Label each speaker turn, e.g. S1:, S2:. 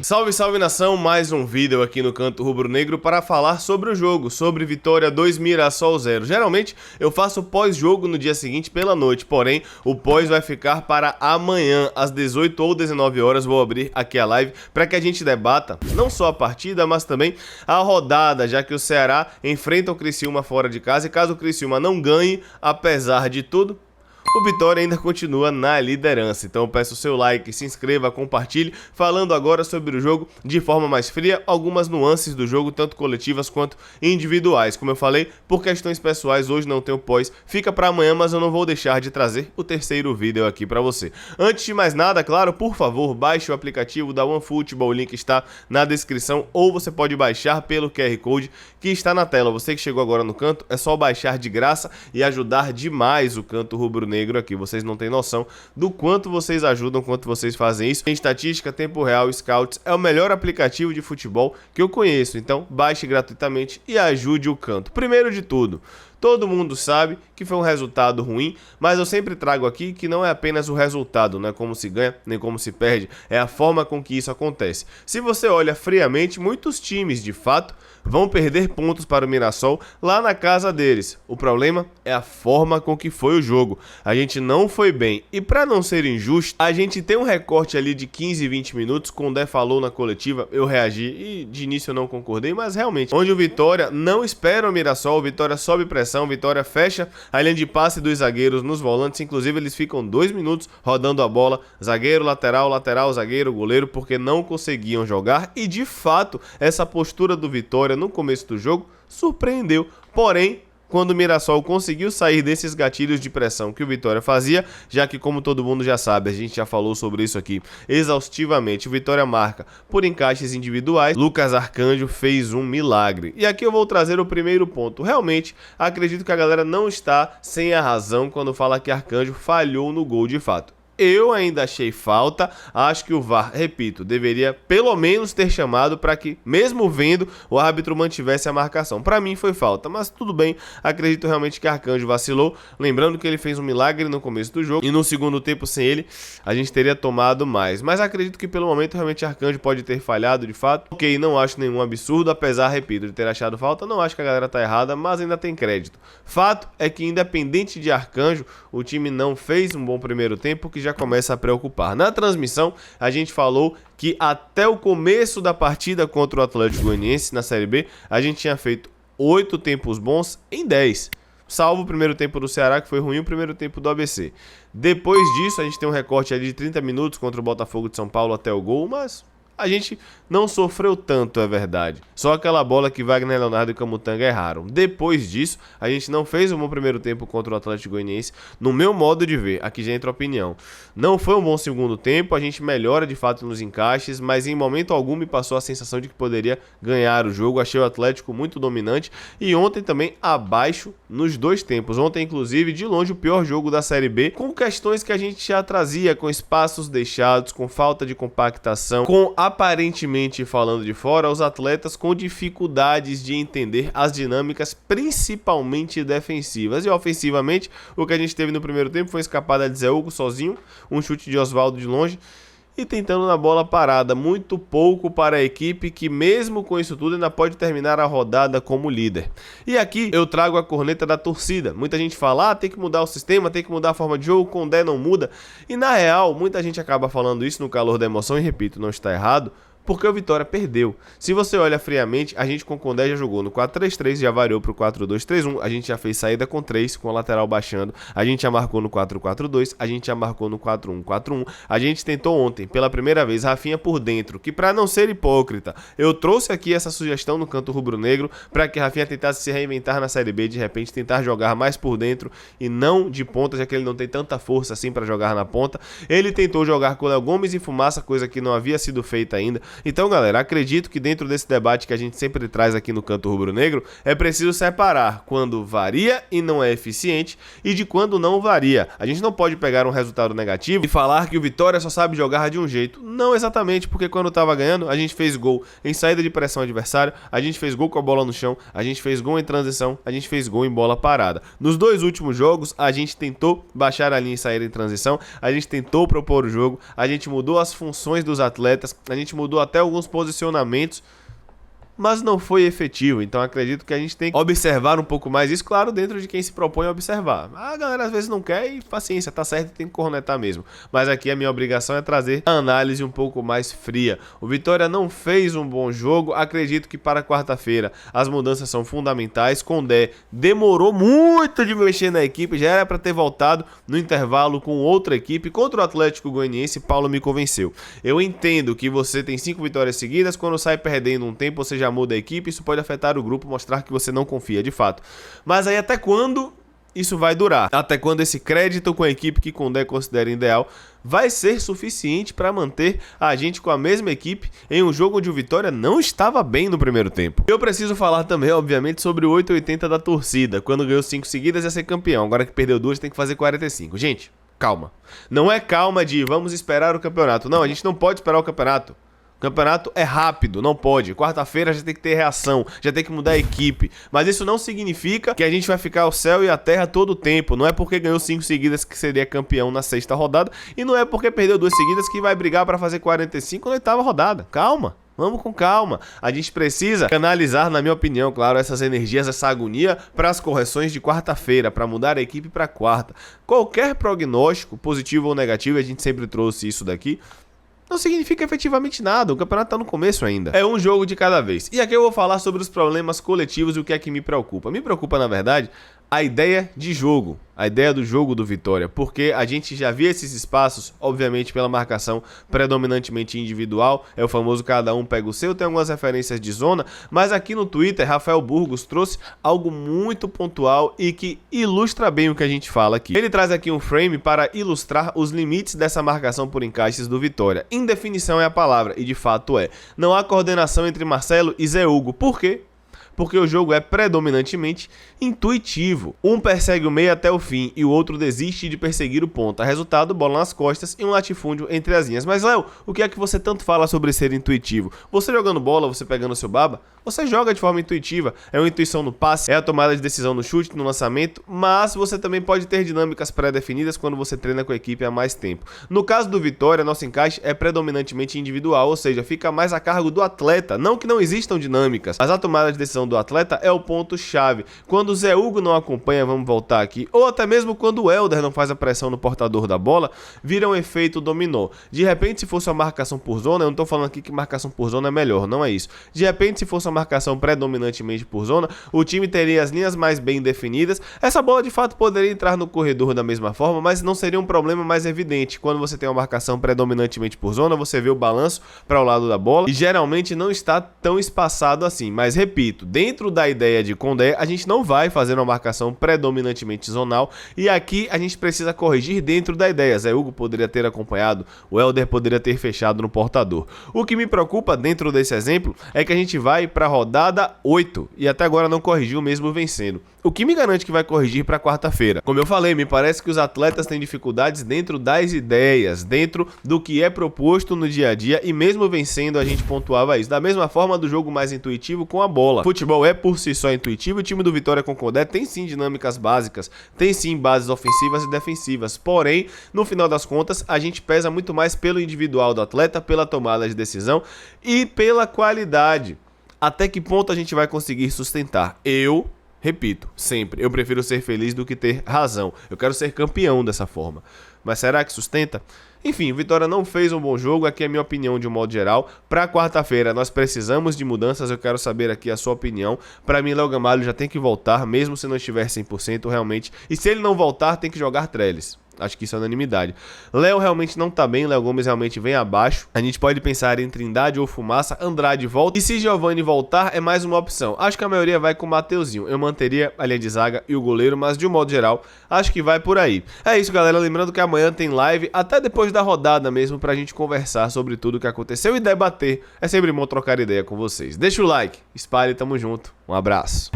S1: Salve, salve nação, mais um vídeo aqui no Canto Rubro-Negro para falar sobre o jogo, sobre Vitória 2 Mirassol 0. Geralmente eu faço pós-jogo no dia seguinte pela noite, porém o pós vai ficar para amanhã, às 18 ou 19 horas, vou abrir aqui a live para que a gente debata não só a partida, mas também a rodada, já que o Ceará enfrenta o Criciúma fora de casa e caso o Criciúma não ganhe, apesar de tudo, o Vitória ainda continua na liderança, então eu peço o seu like, se inscreva, compartilhe, falando agora sobre o jogo de forma mais fria, algumas nuances do jogo, tanto coletivas quanto individuais. Como eu falei, por questões pessoais, hoje não tem o pós, fica para amanhã, mas eu não vou deixar de trazer o terceiro vídeo aqui para você. Antes de mais nada, claro, por favor, baixe o aplicativo da OneFootball, o link está na descrição, ou você pode baixar pelo QR Code que está na tela. Você que chegou agora no canto, é só baixar de graça e ajudar demais o Canto Rubro-Negro aqui, vocês não têm noção do quanto vocês ajudam, quanto vocês fazem isso. Em estatística, tempo real, Scouts, é o melhor aplicativo de futebol que eu conheço, então baixe gratuitamente e ajude o Canto. Primeiro de tudo, todo mundo sabe que foi um resultado ruim, mas eu sempre trago aqui que não é apenas o resultado, não é como se ganha, nem como se perde, é a forma com que isso acontece. Se você olha friamente, muitos times, de fato, vão perder pontos para o Mirassol lá na casa deles. O problema é a forma com que foi o jogo. A gente não foi bem. E para não ser injusto, a gente tem um recorte ali de 15, 20 minutos, quando o Dé falou na coletiva, eu reagi e de início eu não concordei, mas realmente, onde o Vitória não espera o Mirassol, o Vitória sobe pressão, Vitória fecha a linha de passe dos zagueiros nos volantes, inclusive eles ficam 2 minutos rodando a bola, zagueiro, lateral, lateral, zagueiro, goleiro, porque não conseguiam jogar e de fato essa postura do Vitória no começo do jogo surpreendeu, porém quando o Mirassol conseguiu sair desses gatilhos de pressão que o Vitória fazia, já que como todo mundo já sabe, a gente já falou sobre isso aqui exaustivamente, o Vitória marca por encaixes individuais, Lucas Arcanjo fez um milagre. E aqui eu vou trazer o primeiro ponto, realmente acredito que a galera não está sem a razão quando fala que Arcanjo falhou no gol de fato. Eu ainda achei falta, acho que o VAR, repito, deveria pelo menos ter chamado para que, mesmo vendo, o árbitro mantivesse a marcação. Para mim foi falta, mas tudo bem, acredito realmente que Arcanjo vacilou, lembrando que ele fez um milagre no começo do jogo e no segundo tempo sem ele a gente teria tomado mais. Mas acredito que pelo momento realmente Arcanjo pode ter falhado de fato. Ok, não acho nenhum absurdo, apesar, repito, de ter achado falta, não acho que a galera tá errada, mas ainda tem crédito. Fato é que independente de Arcanjo, o time não fez um bom primeiro tempo, que já começa a preocupar. Na transmissão, a gente falou que até o começo da partida contra o Atlético Goianiense na Série B, a gente tinha feito 8 tempos bons em 10. Salvo o primeiro tempo do Ceará, que foi ruim, o primeiro tempo do ABC. Depois disso, a gente tem um recorte ali de 30 minutos contra o Botafogo de São Paulo até o gol, mas a gente não sofreu tanto, é verdade. Só aquela bola que Wagner Leonardo e Camutanga erraram. Depois disso, a gente não fez um bom primeiro tempo contra o Atlético Goianiense. No meu modo de ver, aqui já entra a opinião. Não foi um bom segundo tempo, a gente melhora de fato nos encaixes, mas em momento algum me passou a sensação de que poderia ganhar o jogo. Achei o Atlético muito dominante e ontem também abaixo nos dois tempos. Ontem, inclusive, de longe o pior jogo da Série B, com questões que a gente já trazia, com espaços deixados, com falta de compactação, com aparentemente, falando de fora, os atletas com dificuldades de entender as dinâmicas, principalmente defensivas. E ofensivamente, o que a gente teve no primeiro tempo foi escapada de Zé Hugo sozinho, um chute de Oswaldo de longe e tentando na bola parada, muito pouco para a equipe que mesmo com isso tudo ainda pode terminar a rodada como líder. E aqui eu trago a corneta da torcida. Muita gente fala, tem que mudar o sistema, tem que mudar a forma de jogo, com o Dé não muda. E na real, muita gente acaba falando isso no calor da emoção e repito, não está errado, porque o Vitória perdeu. Se você olha friamente, a gente com o Condé já jogou no 4-3-3, já variou para o 4-2-3-1, a gente já fez saída com 3, com a lateral baixando, a gente já marcou no 4-4-2, a gente já marcou no 4-1-4-1, a gente tentou ontem, pela primeira vez, Rafinha por dentro, que para não ser hipócrita, eu trouxe aqui essa sugestão no Canto Rubro-Negro, para que Rafinha tentasse se reinventar na Série B, de repente tentar jogar mais por dentro e não de ponta, já que ele não tem tanta força assim para jogar na ponta. Ele tentou jogar com Léo Gomes e Fumaça, coisa que não havia sido feita ainda. Então, galera, acredito que dentro desse debate que a gente sempre traz aqui no Canto Rubro-Negro, é preciso separar quando varia e não é eficiente e de quando não varia. A gente não pode pegar um resultado negativo e falar que o Vitória só sabe jogar de um jeito. Não exatamente, porque quando estava ganhando, a gente fez gol em saída de pressão adversário, a gente fez gol com a bola no chão, a gente fez gol em transição, a gente fez gol em bola parada. Nos dois últimos jogos, a gente tentou baixar a linha e sair em transição, a gente tentou propor o jogo, a gente mudou as funções dos atletas, a gente mudou até alguns posicionamentos, mas não foi efetivo. Então acredito que a gente tem que observar um pouco mais isso, claro, dentro de quem se propõe a observar. A galera às vezes não quer e paciência, tá certo, tem que cornetar mesmo. Mas aqui a minha obrigação é trazer a análise um pouco mais fria. O Vitória não fez um bom jogo, acredito que para quarta-feira as mudanças são fundamentais. Condé demorou muito de mexer na equipe, já era para ter voltado no intervalo com outra equipe. Contra o Atlético Goianiense, Paulo me convenceu. Eu entendo que você tem 5 vitórias seguidas, quando sai perdendo um tempo, você já muda a equipe, isso pode afetar o grupo, mostrar que você não confia de fato. Mas aí até quando isso vai durar? Até quando esse crédito com a equipe que Condé considera ideal vai ser suficiente para manter a gente com a mesma equipe em um jogo onde o Vitória não estava bem no primeiro tempo? Eu preciso falar também, obviamente, sobre o 880 da torcida. Quando ganhou 5 seguidas ia ser campeão, agora que perdeu 2 tem que fazer 45. Gente, calma. Não é calma de vamos esperar o campeonato. Não, a gente não pode esperar o campeonato. O campeonato é rápido, não pode. Quarta-feira já tem que ter reação, já tem que mudar a equipe. Mas isso não significa que a gente vai ficar ao céu e à terra todo o tempo. Não é porque ganhou 5 seguidas que seria campeão na 6ª rodada. E não é porque perdeu 2 seguidas que vai brigar para fazer 45 na 8ª rodada. Calma. Vamos com calma. A gente precisa canalizar, na minha opinião, claro, essas energias, essa agonia para as correções de quarta-feira, para mudar a equipe para quarta. Qualquer prognóstico, positivo ou negativo, a gente sempre trouxe isso daqui, não significa efetivamente nada, o campeonato tá no começo ainda. É um jogo de cada vez. E aqui eu vou falar sobre os problemas coletivos e o que é que me preocupa. Me preocupa, na verdade, a ideia de jogo, a ideia do jogo do Vitória, porque a gente já via esses espaços, obviamente pela marcação predominantemente individual, é o famoso cada um pega o seu, tem algumas referências de zona, mas aqui no Twitter, Rafael Burgos trouxe algo muito pontual e que ilustra bem o que a gente fala aqui. Ele traz aqui um frame para ilustrar os limites dessa marcação por encaixes do Vitória. Indefinição é a palavra, e de fato é. Não há coordenação entre Marcelo e Zé Hugo. Por quê? Porque o jogo é predominantemente intuitivo. Um persegue o meio até o fim e o outro desiste de perseguir o ponta. Resultado, bola nas costas e um latifúndio entre as linhas. Mas, Léo, o que é que você tanto fala sobre ser intuitivo? Você jogando bola, você pegando seu baba, você joga de forma intuitiva. É uma intuição no passe, é a tomada de decisão no chute, no lançamento, mas você também pode ter dinâmicas pré-definidas quando você treina com a equipe há mais tempo. No caso do Vitória, nosso encaixe é predominantemente individual, ou seja, fica mais a cargo do atleta. Não que não existam dinâmicas, mas a tomada de decisão do atleta é o ponto-chave. Quando o Zé Hugo não acompanha, vamos voltar aqui, ou até mesmo quando o Helder não faz a pressão no portador da bola, vira um efeito dominó. De repente, se fosse uma marcação por zona, eu não estou falando aqui que marcação por zona é melhor, não é isso. De repente, se fosse uma marcação predominantemente por zona, o time teria as linhas mais bem definidas. Essa bola de fato poderia entrar no corredor da mesma forma, mas não seria um problema mais evidente. Quando você tem uma marcação predominantemente por zona, você vê o balanço para o lado da bola e geralmente não está tão espaçado assim. Mas repito, dentro da ideia de Condé, a gente não vai fazer uma marcação predominantemente zonal e aqui a gente precisa corrigir dentro da ideia. Zé Hugo poderia ter acompanhado, o Helder poderia ter fechado no portador. O que me preocupa dentro desse exemplo é que a gente vai para a rodada 8 e até agora não corrigiu mesmo vencendo. O que me garante que vai corrigir para quarta-feira? Como eu falei, me parece que os atletas têm dificuldades dentro das ideias, dentro do que é proposto no dia a dia e mesmo vencendo a gente pontuava isso. Da mesma forma do jogo mais intuitivo com a bola. Futebol é por si só intuitivo, o time do Vitória com Condé tem sim dinâmicas básicas, tem sim bases ofensivas e defensivas, porém, no final das contas, a gente pesa muito mais pelo individual do atleta, pela tomada de decisão e pela qualidade. Até que ponto a gente vai conseguir sustentar? Repito, sempre, eu prefiro ser feliz do que ter razão. Eu quero ser campeão dessa forma. Mas será que sustenta? Enfim, o Vitória não fez um bom jogo, aqui é a minha opinião de um modo geral. Para quarta-feira nós precisamos de mudanças, eu quero saber aqui a sua opinião. Para mim, Léo Gamalho já tem que voltar, mesmo se não estiver 100% realmente. E se ele não voltar, tem que jogar Trellis. Acho que isso é unanimidade. Léo realmente não tá bem, Léo Gomes realmente vem abaixo. A gente pode pensar em Trindade ou Fumaça, Andrade volta. E se Giovani voltar, é mais uma opção. Acho que a maioria vai com o Mateuzinho. Eu manteria a linha de zaga e o goleiro, mas de um modo geral, acho que vai por aí. É isso, galera. Lembrando que amanhã tem live, até depois da rodada mesmo, pra gente conversar sobre tudo o que aconteceu e debater. É sempre bom trocar ideia com vocês. Deixa o like, espalhe, tamo junto. Um abraço.